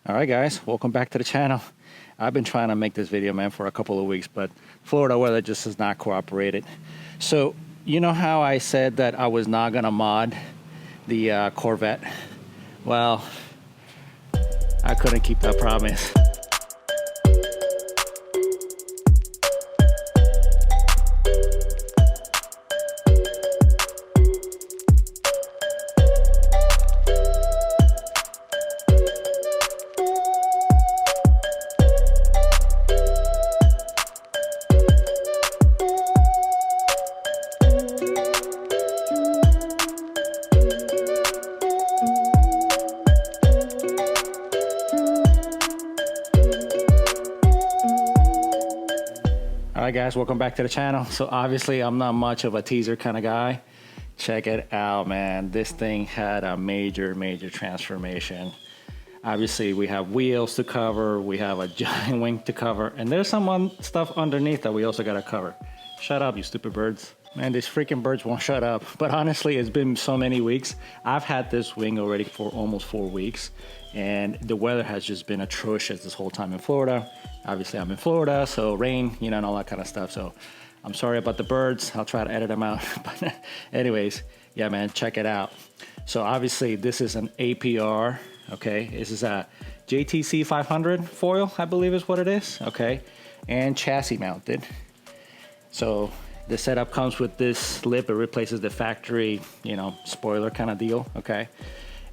All right, guys, welcome back to the channel. I've been trying to make this video, man, for a couple of weeks, but Florida weather just has not cooperated. So, you know how I said that I was not gonna mod the Corvette? Well, I couldn't keep that promise. Alright guys, welcome back to the channel. So obviously I'm not much of a teaser kind of guy. Check it out, man. This thing had a major transformation. Obviously we have wheels to cover, we have a giant wing to cover, and there's some stuff underneath that we also got to cover. Shut up, you stupid birds. Man, these freaking birds won't shut up. But honestly, it's been so many weeks. I've had this wing already for almost 4 weeks, and the weather has just been atrocious this whole time in Florida. Obviously, I'm in Florida, so rain, you know, and all that kind of stuff. So I'm sorry about the birds. I'll try to edit them out. But anyways, yeah, man, check it out. So obviously, this is an APR, okay? This is a JTC 500 foil, I believe is what it is, okay? And chassis mounted. So the setup comes with this lip. It replaces the factory, you know, spoiler kind of deal, okay?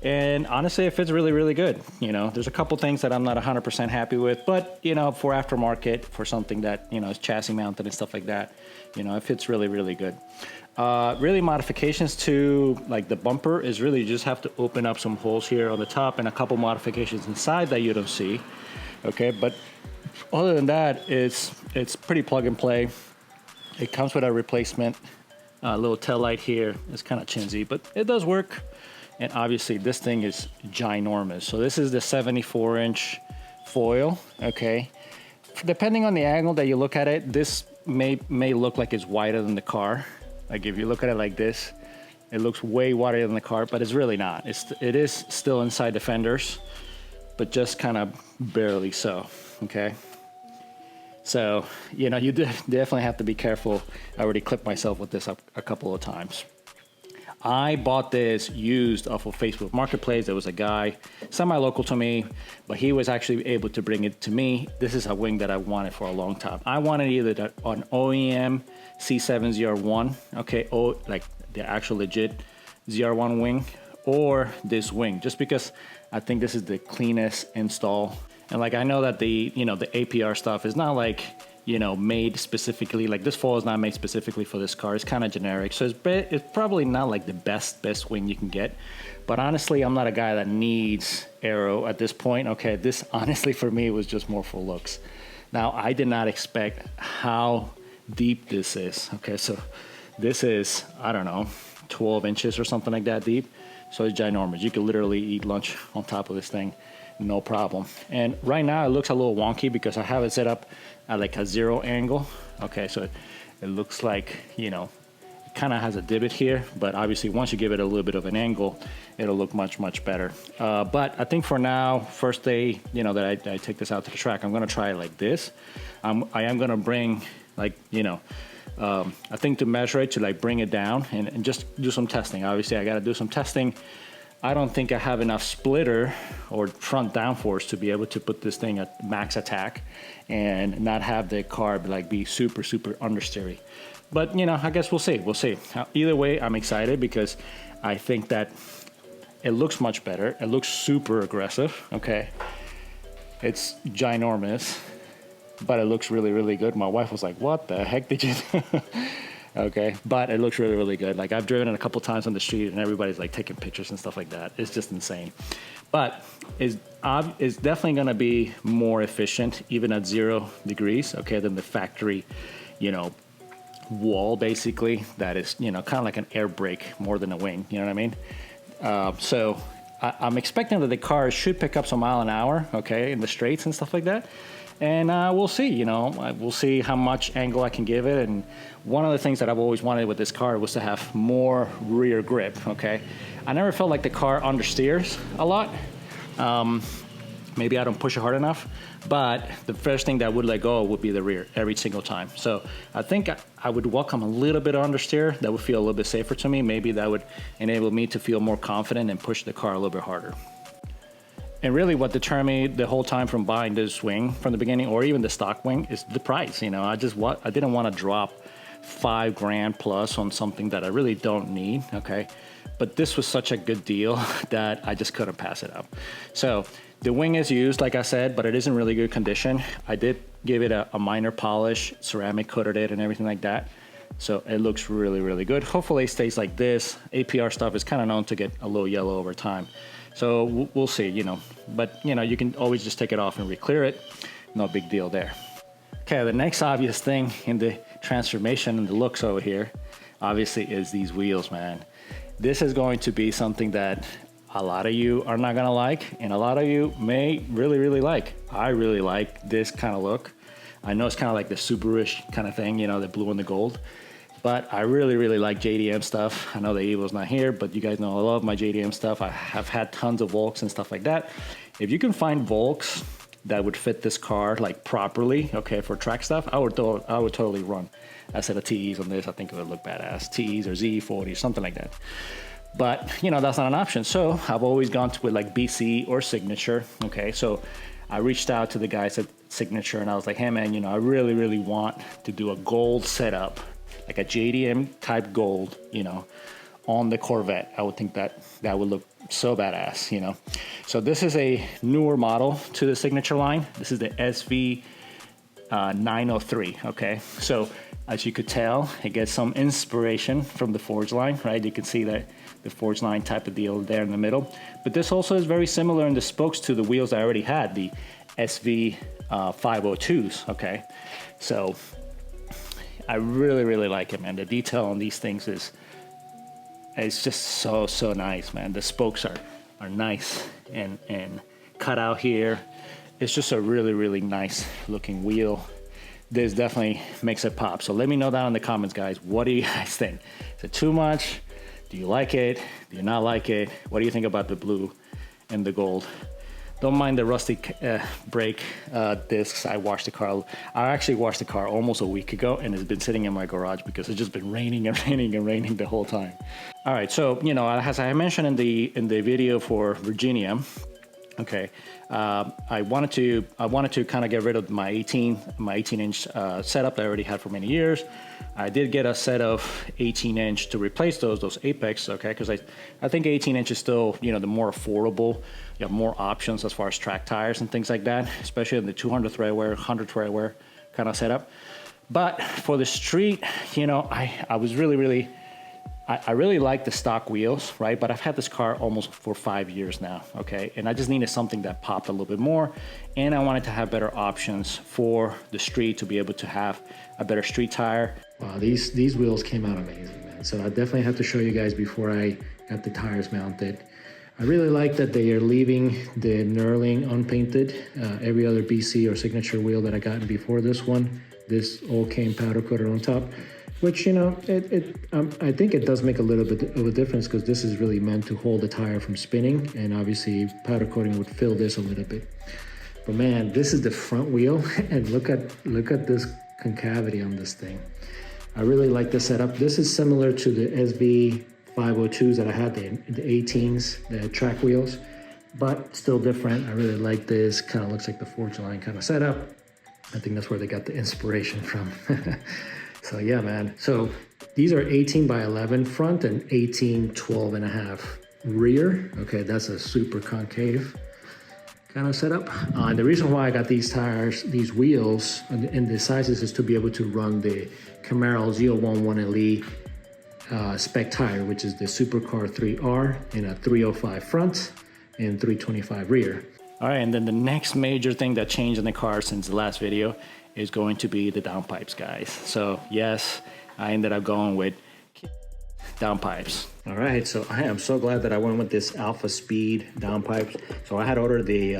And honestly, it fits really good. You know, there's a couple things that I'm not 100% happy with, but you know, for aftermarket, for something that, you know, is chassis mounted and stuff like that, you know, it fits really good. Really modifications to like the bumper is really you just have to open up some holes here on the top and a couple modifications inside that you don't see, okay? But other than that, it's pretty plug and play. It comes with a replacement little tail light here. It's kind of chintzy, but it does work. And obviously this thing is ginormous. So this is the 74-inch foil, okay? Depending on the angle that you look at it, this may look like it's wider than the car. Like if you look at it like this, it looks way wider than the car, but it's really not. It is still inside the fenders, but just kind of barely so, okay? So, you know, you definitely have to be careful. I already clipped myself with this a couple of times. I bought this used off of Facebook Marketplace. There was a guy, semi-local to me, but he was actually able to bring it to me. This is a wing that I wanted for a long time. I wanted either an OEM C7 ZR1, okay, or like the actual legit ZR1 wing, or this wing, just because I think this is the cleanest install. And like I know that the, you know, the APR stuff is not like, you know, made specifically, like this foil is not made specifically for this car. It's kind of generic. So it's probably not like the best wing you can get. But honestly, I'm not a guy that needs aero at this point. Okay, this honestly for me was just more for looks. Now, I did not expect how deep this is. Okay, so this is, I don't know, 12 inches or something like that deep. So it's ginormous. You could literally eat lunch on top of this thing, no problem. And right now it looks a little wonky because I have it set up at like a 0 angle. Okay, so it looks like, you know, it kind of has a divot here, but obviously once you give it a little bit of an angle, it'll look much better. But I think for now, first day, you know, that I take this out to the track, I'm gonna try it like this. I am gonna bring like, you know, I think to measure it, to like bring it down and just do some testing. Obviously I gotta do some testing. I don't think I have enough splitter or front downforce to be able to put this thing at max attack and not have the carb like be super understeery. But you know, I guess we'll see. Either way, I'm excited because I think that it looks much better. It looks super aggressive, okay? It's ginormous, but it looks really good. My wife was like, what the heck did you do? Okay, but it looks really good. Like I've driven it a couple times on the street and everybody's like taking pictures and stuff like that. It's just insane. But it's definitely gonna be more efficient even at 0 degrees, okay, than the factory, you know, wall basically that is, you know, kind of like an air brake more than a wing, you know what I mean? So I'm expecting that the car should pick up some mile an hour, okay, in the straights and stuff like that. And we'll see, you know, we'll see how much angle I can give it. And one of the things that I've always wanted with this car was to have more rear grip, okay? I never felt like the car understeers a lot. Maybe I don't push it hard enough, but the first thing that would let go would be the rear every single time. So I think I would welcome a little bit of understeer. That would feel a little bit safer to me. Maybe that would enable me to feel more confident and push the car a little bit harder. And really what determined me the whole time from buying this wing from the beginning, or even the stock wing, is the price. You know, I didn't want to drop $5,000 plus on something that I really don't need, okay? But this was such a good deal that I just couldn't pass it up. So the wing is used, like I said, but it is in really good condition. I did give it a minor polish, ceramic coated it and everything like that. So it looks really, really good. Hopefully it stays like this. APR stuff is kind of known to get a little yellow over time. So we'll see, you know, but you know, you can always just take it off and re-clear it. No big deal there. Okay, the next obvious thing in the transformation and the looks over here, obviously, is these wheels, man. This is going to be something that a lot of you are not gonna like, and a lot of you may really, really like. I really like this kind of look. I know it's kind of like the Subaru-ish kind of thing, you know, the blue and the gold. But I really, really like JDM stuff. I know the Evo's not here, but you guys know I love my JDM stuff. I have had tons of Volks and stuff like that. If you can find Volks that would fit this car like properly, okay, for track stuff, I would totally run a set of TEs on this. I think it would look badass. TEs or Z40, something like that. But you know, that's not an option. So I've always gone with like BC or Signature. Okay, so I reached out to the guys at Signature and I was like, hey man, you know, I really, really want to do a gold setup, like a JDM type gold, you know, on the Corvette. I would think that would look so badass, you know. So this is a newer model to the Signature line. This is the SV 903, okay? So as you could tell, it gets some inspiration from the Forge line, right? You can see that the Forge line type of deal there in the middle. But this also is very similar in the spokes to the wheels I already had, the SV 502s, okay? So I really, really like it, man. The detail on these things is just so nice, man. The spokes are nice and cut out here. It's just a really, really nice looking wheel. This definitely makes it pop. So let me know down in the comments, guys. What do you guys think? Is it too much? Do you like it? Do you not like it? What do you think about the blue and the gold? Don't mind the rusty brake discs. I actually washed the car almost a week ago, and it's been sitting in my garage because it's just been raining and raining and raining the whole time. All right, so you know, as I mentioned in the video for Virginia, okay, I wanted to kind of get rid of my 18-inch setup that I already had for many years. I did get a set of 18-inch to replace those Apex, okay, because I think 18-inch is still, you know, the more affordable. You have more options as far as track tires and things like that, especially in the 200 thread wear, 100 thread wear kind of setup. But for the street, you know, I really like the stock wheels, right? But I've had this car almost for 5 years now, okay? And I just needed something that popped a little bit more, and I wanted to have better options for the street to be able to have a better street tire. Wow, these wheels came out amazing, man. So I definitely have to show you guys before I got the tires mounted. I really like that they are leaving the knurling unpainted. Every other BC or Signature wheel that I gotten before this one, this all came powder coated on top, which, you know, I think it does make a little bit of a difference because this is really meant to hold the tire from spinning, and obviously powder coating would fill this a little bit. But man, this is the front wheel, and look at this concavity on this thing. I really like the setup. This is similar to the SV 502s that I had, the 18s, the track wheels, but still different. I really like this. Kind of looks like the Forge line kind of setup. I think that's where they got the inspiration from. So yeah, man. So these are 18 by 11 front and 18, 12 and a half rear. Okay, that's a super concave kind of setup. And the reason why I got these tires, these wheels in the sizes is to be able to run the Camaro 011 LE spec tire, which is the Supercar 3R in a 305 front and 325 rear. All right, and then the next major thing that changed in the car since the last video is going to be the downpipes, guys. So yes, I ended up going with downpipes. All right, so I am so glad that I went with this Alpha Speed downpipes. So I had ordered the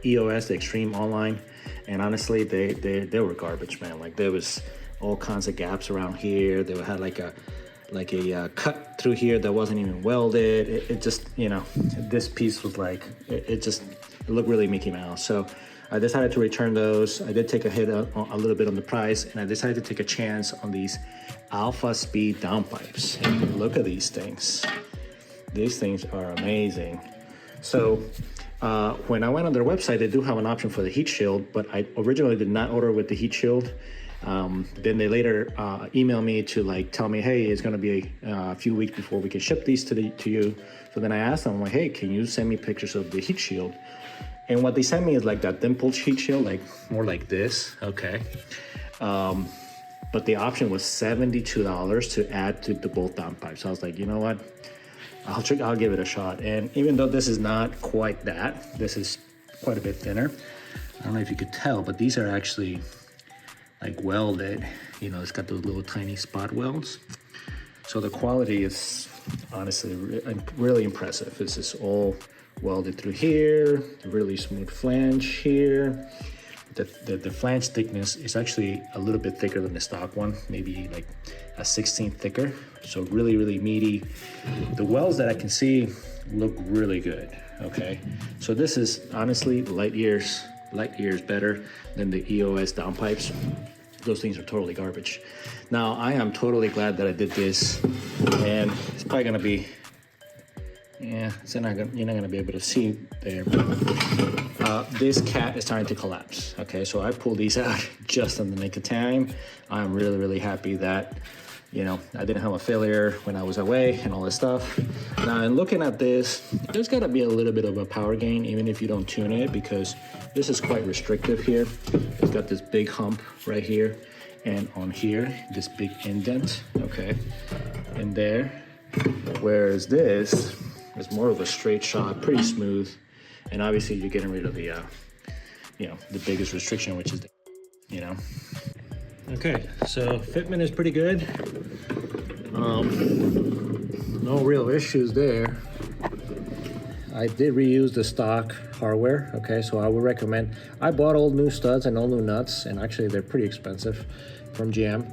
EOS, the Extreme online, and honestly, they were garbage, man. Like there was all kinds of gaps around here. They had like a cut through here that wasn't even welded. It just, you know, this piece was like, it just It looked really Mickey Mouse. So I decided to return those. I did take a hit a little bit on the price, and I decided to take a chance on these Alpha Speed downpipes. And look at these things. These things are amazing. So when I went on their website, they do have an option for the heat shield, but I originally did not order with the heat shield. Then they later emailed me to like tell me, hey, it's gonna be a few weeks before we can ship these to you. So then I asked them, I'm like, hey, can you send me pictures of the heat shield? And what they sent me is like that dimple heat shield, like more like this, okay. But the option was $72 to add to the both downpipes. So I was like, you know what? I'll give it a shot. And even though this is not quite that, this is quite a bit thinner. I don't know if you could tell, but these are actually like welded. You know, it's got those little tiny spot welds. So the quality is honestly really impressive. This is all welded through here, really smooth flange here. The flange thickness is actually a little bit thicker than the stock one, maybe like a 16th thicker. So really, really meaty. The welds that I can see look really good, okay? So this is honestly light years better than the EOS downpipes. Those things are totally garbage. Now, I am totally glad that I did this, and it's probably gonna be, yeah, you're not gonna be able to see there, but this cat is starting to collapse, okay? So I pulled these out just in the nick of time. I'm really, really happy that, you know, I didn't have a failure when I was away and all this stuff. Now, in looking at this, there's gotta be a little bit of a power gain, even if you don't tune it, because this is quite restrictive here. It's got this big hump right here, and on here, this big indent, okay? And there, whereas this is more of a straight shot, pretty smooth. And obviously you're getting rid of the, you know, the biggest restriction, which is the, you know. Okay, so fitment is pretty good. No real issues there. I did reuse the stock hardware, okay, so I would recommend. I bought all new studs and all new nuts, and actually they're pretty expensive from GM.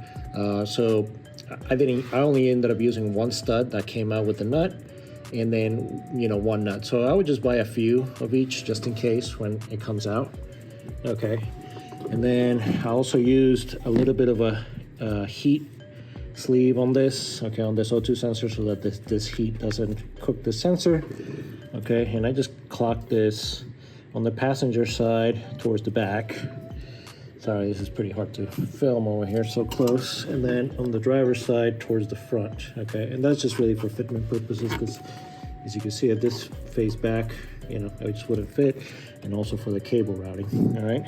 So I only ended up using one stud that came out with the nut, and then, you know, one nut. So I would just buy a few of each just in case when it comes out, okay. And then I also used a little bit of a heat sleeve on this, okay, on this O2 sensor, so that this heat doesn't cook the sensor, okay. And I just clocked this on the passenger side towards the back. Sorry, this is pretty hard to film over here so close. And then on the driver's side towards the front, okay. And that's just really for fitment purposes, because as you can see at this face back, you know, it just wouldn't fit. And also for the cable routing, all right.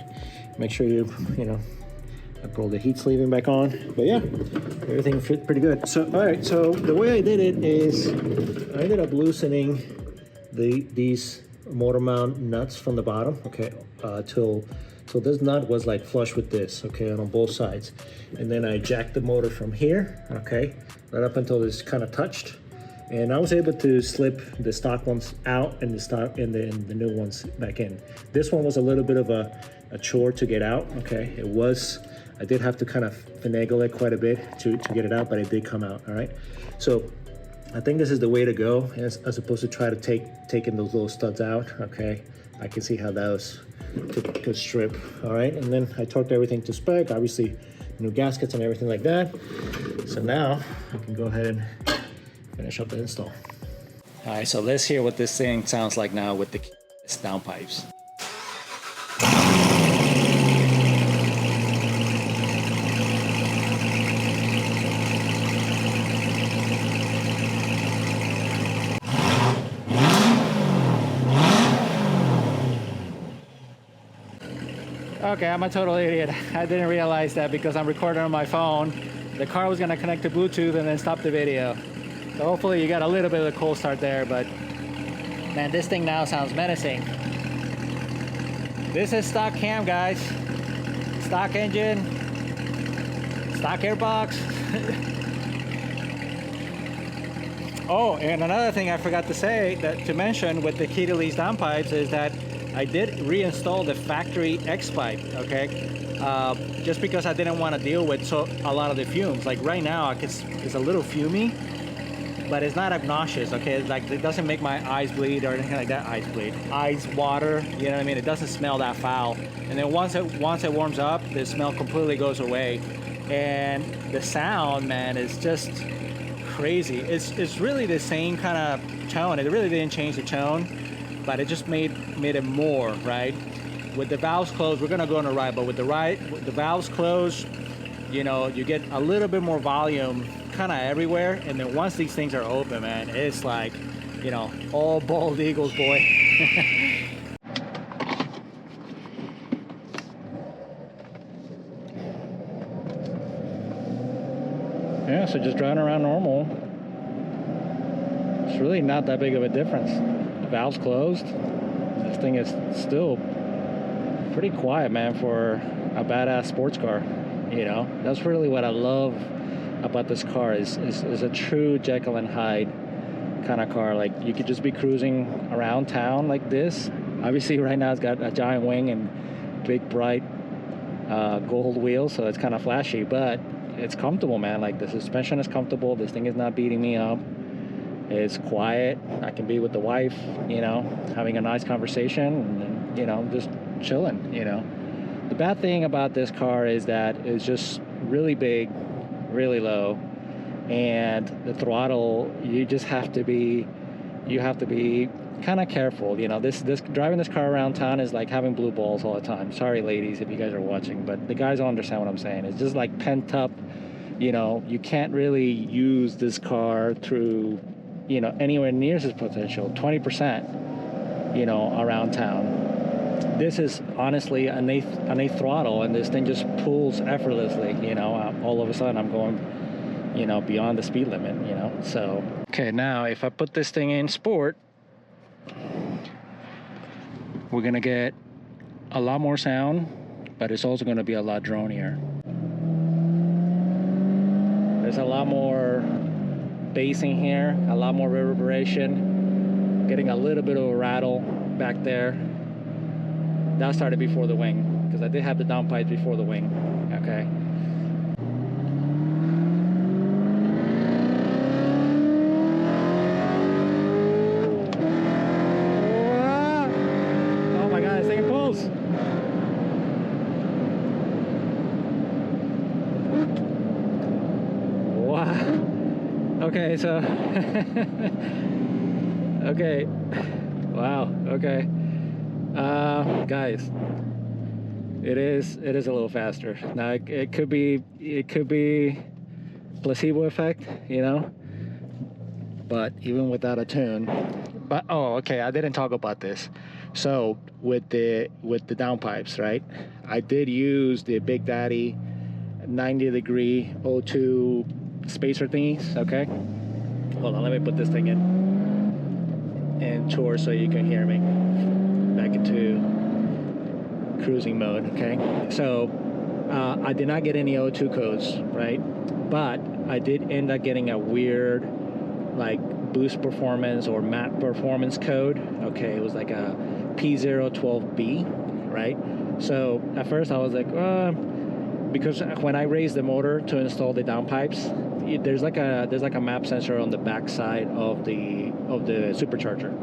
Make sure you know, I pulled the heat sleeving back on, but yeah, everything fit pretty good. So, all right, so the way I did it is I ended up loosening these motor mount nuts from the bottom, okay, till this nut was like flush with this, okay, on both sides. And then I jacked the motor from here, okay, right up until this kind of touched. And I was able to slip the stock ones out and the new ones back in. This one was a little bit of a chore to get out, okay. I did have to kind of finagle it quite a bit to get it out, but it did come out, all right. So I think this is the way to go, as opposed to try to take in those little studs out, okay. I can see how those could strip, all right. And then I torqued everything to spec, obviously new gaskets and everything like that. So now I can go ahead and finish up the install. All right, so let's hear what this thing sounds like now with the downpipes. Okay, I'm a total idiot. I didn't realize that because I'm recording on my phone. The car was gonna connect to Bluetooth and then stop the video. So hopefully you got a little bit of a cold start there, but man, this thing now sounds menacing. This is stock cam, guys. Stock engine, stock airbox. Oh, and another thing I forgot to mention with the key release downpipes is that I did reinstall the factory X pipe, okay? Just because I didn't want to deal with a lot of the fumes. Like right now, it's a little fumey. but it's not obnoxious, okay? It's like, it doesn't make my eyes bleed or anything like that. Eyes water, you know what I mean? It doesn't smell that foul. And then once it warms up, the smell completely goes away. And the sound, man, is just crazy. It's really the same kind of tone. It really didn't change the tone, but it just made it more, right? With the valves closed, we're gonna go on a ride, but with the valves closed, you know, you get a little bit more volume kind of everywhere. And then once these things are open, man, it's like, you know, all bald eagles, boy. Yeah, so just driving around normal, it's really not that big of a difference. The valves closed. This thing is still pretty quiet, man, for a badass sports car. You know, that's really what I love about this car is a true Jekyll and Hyde kind of car. Like, you could just be cruising around town like this. Obviously right now it's got a giant wing and big bright gold wheels, so it's kind of flashy, but it's comfortable, man. Like, the suspension is comfortable. This thing is not beating me up. It's quiet. I can be with the wife, you know, having a nice conversation and, you know, just chilling, you know. The bad thing about this car is that it's just really big, really low, and the throttle, you just have to be kind of careful. You know, this driving this car around town is like having blue balls all the time. Sorry ladies if you guys are watching, but the guys don't understand what I'm saying. It's just like pent up, you know. You can't really use this car through, you know, anywhere near its potential, 20%, you know, around town. This is honestly an eighth throttle, and this thing just pulls effortlessly, you know. All of a sudden I'm going, you know, beyond the speed limit, you know. So, okay, now if I put this thing in sport, we're gonna get a lot more sound, but it's also gonna be a lot dronier. There's a lot more bass in here, a lot more reverberation, getting a little bit of a rattle back there. That started before the wing, because I did have the downpipe before the wing, okay? Oh my God, this thing pulls! Wow. Okay, so... okay. Wow, okay. Guys, it is a little faster now. It could be placebo effect, you know, but even without a tune. But oh, okay, I didn't talk about this. So with the downpipes, right, I did use the Big Daddy 90-degree O2 spacer thingies. Okay, hold on, let me put this thing in tour so you can hear me. Back into cruising mode. Okay, so I did not get any O2 codes, right? But I did end up getting a weird, like, boost performance or map performance code. Okay, it was like a P012B, right? So at first I was like, because when I raised the motor to install the downpipes, there's like a map sensor on the back side of the supercharger.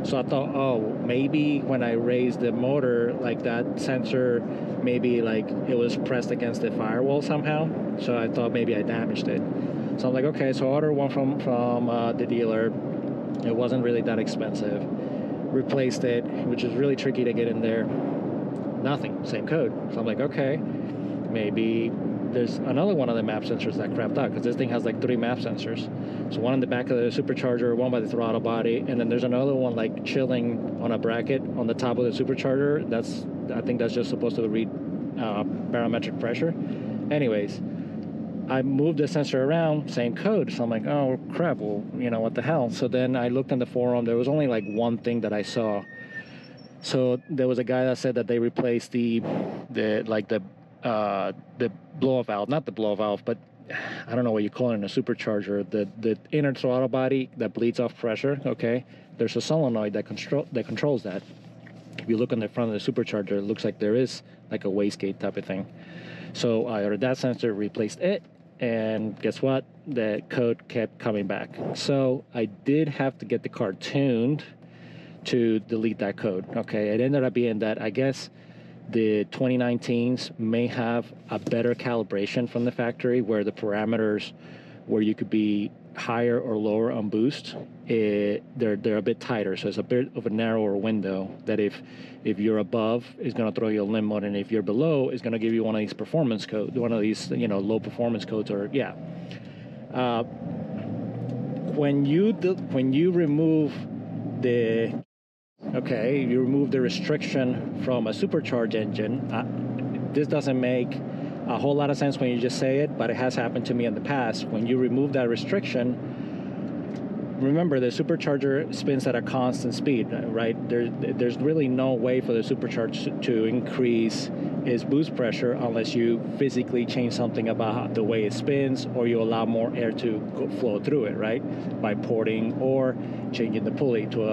So I thought, oh, maybe when I raised the motor, like, that sensor, maybe like it was pressed against the firewall somehow. So I thought maybe I damaged it. So I'm like, okay, so I ordered one from the dealer. It wasn't really that expensive. Replaced it, which is really tricky to get in there. Nothing, same code. So I'm like, okay, maybe there's another one of the map sensors that crapped out, because this thing has like 3 map sensors. So one in the back of the supercharger, one by the throttle body, and then there's another one like chilling on a bracket on the top of the supercharger. I think that's just supposed to read barometric pressure. Anyways, I moved the sensor around, same code. So I'm like, oh crap, well, you know, what the hell? So then I looked in the forum. There was only like one thing that I saw. So there was a guy that said that they replaced the blow-off valve, not the blow-off valve, but I don't know what you call it in a supercharger, the inner throttle body that bleeds off pressure. Okay, there's a solenoid that controls that. If you look on the front of the supercharger, it looks like there is like a wastegate type of thing. So I ordered that sensor, replaced it, and guess what? The code kept coming back. So I did have to get the car tuned to delete that code. Okay, it ended up being that I guess the 2019s may have a better calibration from the factory, where the parameters where you could be higher or lower on boost, they're a bit tighter. So it's a bit of a narrower window that if you're above, it's going to throw you a limb mode, and if you're below, it's going to give you one of these performance codes, one of these low performance codes, or yeah. When you remove the you remove the restriction from a supercharged engine. This doesn't make a whole lot of sense when you just say it, but it has happened to me in the past. When you remove that restriction, remember the supercharger spins at a constant speed, right? There's really no way for the supercharger to increase its boost pressure unless you physically change something about the way it spins, or you allow more air to flow through it, right? By porting or changing the pulley to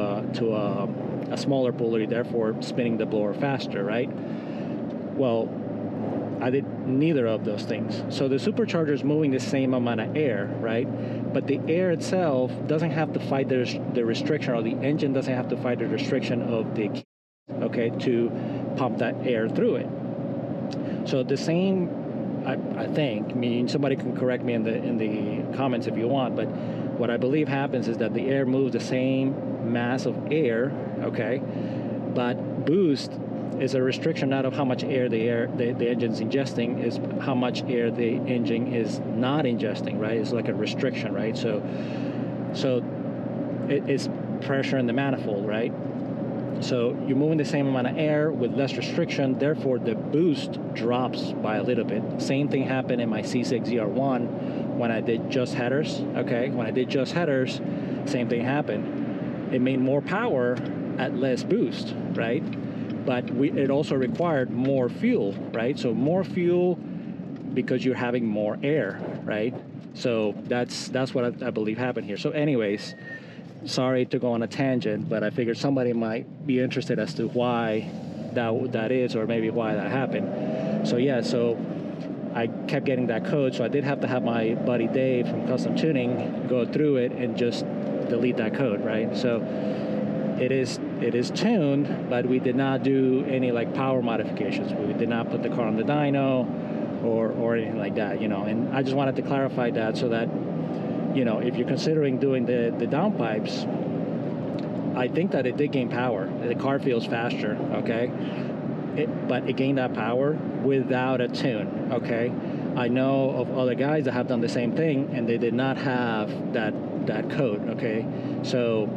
a smaller pulley, therefore spinning the blower faster, right? Well, I did neither of those things. So the supercharger is moving the same amount of air, right? But the air itself doesn't have to fight the restriction, or the engine doesn't have to fight the restriction of the key, to pump that air through it. So the same, I think, somebody can correct me in the comments if you want, but what I believe happens is that the air moves the same mass of air, but boost is a restriction not of how much air the engine's ingesting, is how much air the engine is not ingesting, right? It's like a restriction, right? So it's pressure in the manifold, right? So you're moving the same amount of air with less restriction, therefore the boost drops by a little bit. Same thing happened in my C6 ZR1 when I did just headers, When I did just headers, same thing happened. It made more power at less boost, right? But it also required more fuel, right? So more fuel because you're having more air, right? So that's what I believe happened here. So anyways, sorry to go on a tangent, but I figured somebody might be interested as to why that is, or maybe why that happened. So yeah, so I kept getting that code, so I did have to have my buddy Dave from Custom Tuning go through it and just delete that code, right? So it is tuned, but we did not do any like power modifications. We did not put the car on the dyno or anything like that, and I just wanted to clarify that so that if you're considering doing the downpipes, I think that it did gain power. The car feels faster, but it gained that power without a tune, I know of other guys that have done the same thing, and they did not have that code, So,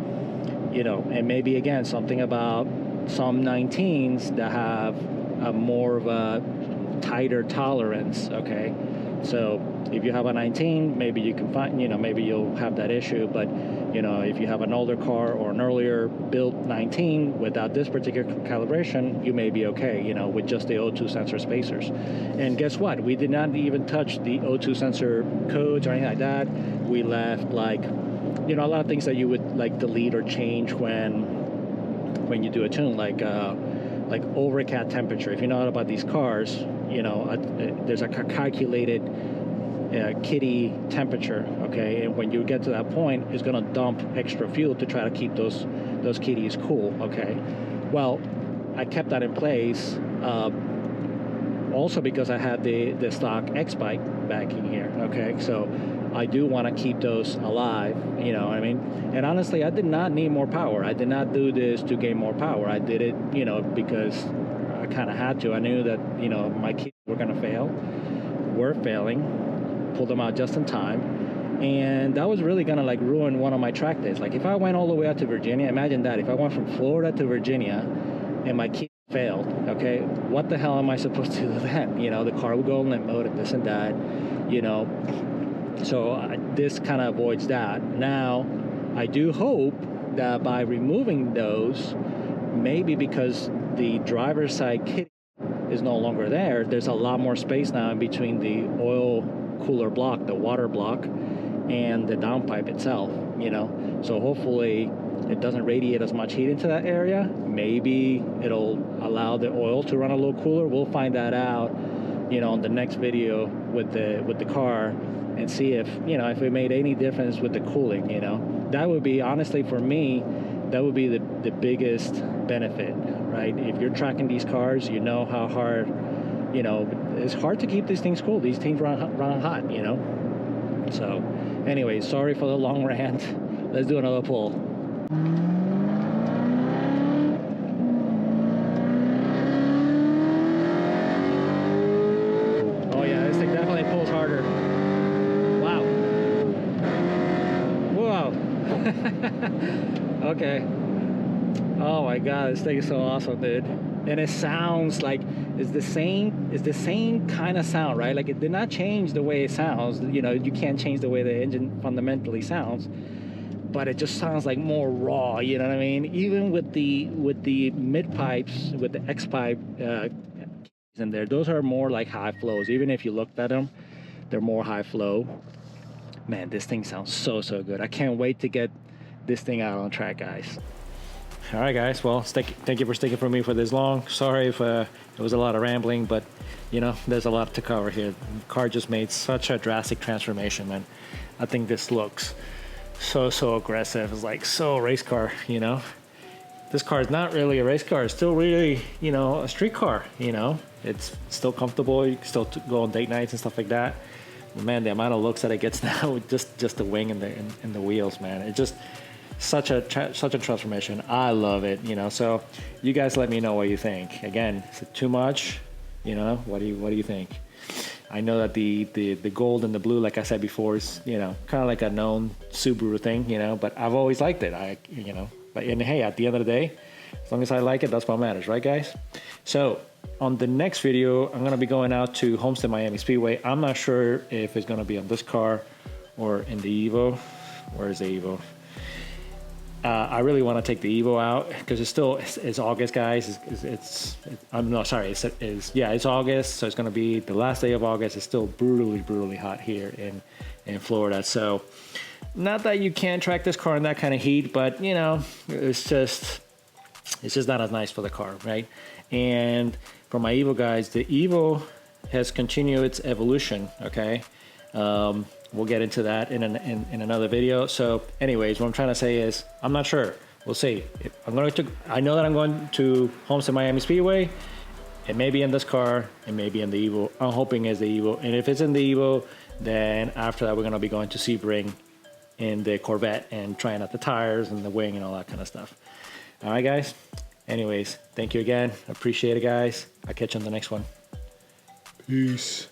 and maybe again, something about some 19s that have a more of a tighter tolerance, So if you have a 19, maybe you can find, maybe you'll have that issue. But, if you have an older car or an earlier built 19 without this particular calibration, you may be okay, with just the O2 sensor spacers. And guess what? We did not even touch the O2 sensor codes or anything like that. We left like, a lot of things that you would like delete or change when you do a tune, like overcat temperature. If you know about these cars, there's a calculated kitty temperature, and when you get to that point, it's going to dump extra fuel to try to keep those kitties cool, Well, I kept that in place, also because I had the stock X-Bike back in here, So I do want to keep those alive, And honestly, I did not need more power. I did not do this to gain more power. I did it, because I kind of had to. I knew that, my kids were going to fail. We're failing. Pulled them out just in time. And that was really going to like ruin one of my track days. Like if I went all the way out to Virginia, imagine that. If I went from Florida to Virginia and my kid failed, what the hell am I supposed to do then? The car would go in limp mode and this and that, So this kind of avoids that. Now, I do hope that by removing those, maybe because the driver's side kit is no longer there, there's a lot more space now in between the oil cooler block, the water block, and the downpipe itself, So hopefully it doesn't radiate as much heat into that area. Maybe it'll allow the oil to run a little cooler. We'll find that out you know, on the next video with the car, and see if, you know, if it made any difference with the cooling. You know, that would be, honestly, for me, that would be the biggest benefit, right? If you're tracking these cars, you know how hard, you know, it's hard to keep these things cool. These things run hot, you know. So anyway, sorry for the long rant. Let's do another pull. Oh yeah, this thing definitely pulls harder. Wow. Whoa. Okay. Oh my god, this thing is so awesome, dude. And it sounds like it's the same kind of sound, right? Like, it did not change the way it sounds. You know, you can't change the way the engine fundamentally sounds, but it just sounds like more raw, you know what I mean? Even with the mid pipes, with the X pipe in there, those are more like high flows. Even if you looked at them, they're more high flow. Man, this thing sounds so good. I can't wait to get this thing out on track, guys. All right, guys. Well, thank you for sticking for me for this long. Sorry if it was a lot of rambling, but you know, there's a lot to cover here. The car just made such a drastic transformation, man. I think this looks so aggressive. It's like so race car, you know. This car is not really a race car. It's still really, you know, a street car. You know, it's still comfortable. You can still go on date nights and stuff like that. But man, the amount of looks that it gets now with just the wing and the wheels, man. It just such a transformation. I love it, you know. So you guys let me know what you think. Again, is it too much? You know, what do you think? I know that the gold and the blue, like I said before, is, you know, kind of like a known Subaru thing, you know, but I've always liked it. You know, but and hey, at the end of the day, as long as I like it, that's what matters, right, guys? So on the next video, I'm gonna be going out to Homestead Miami Speedway. I'm not sure if it's gonna be on this car or in the Evo. Where is the Evo? I really want to take the Evo out because it's August, guys. It's August, so it's going to be the last day of August. It's still brutally hot here in Florida. So not that you can't track this car in that kind of heat, but you know, it's just not as nice for the car, right? And for my Evo guys, the Evo has continued its evolution. Okay. We'll get into that in another video. So anyways, what I'm trying to say is, I'm not sure. We'll see. I know that I'm going to Homestead Miami Speedway. It may be in this car. It may be in the Evo. I'm hoping it's the Evo. And if it's in the Evo, then after that, we're going to be going to Sebring in the Corvette and trying out the tires and the wing and all that kind of stuff. All right, guys. Anyways, thank you again. I appreciate it, guys. I'll catch you on the next one. Peace.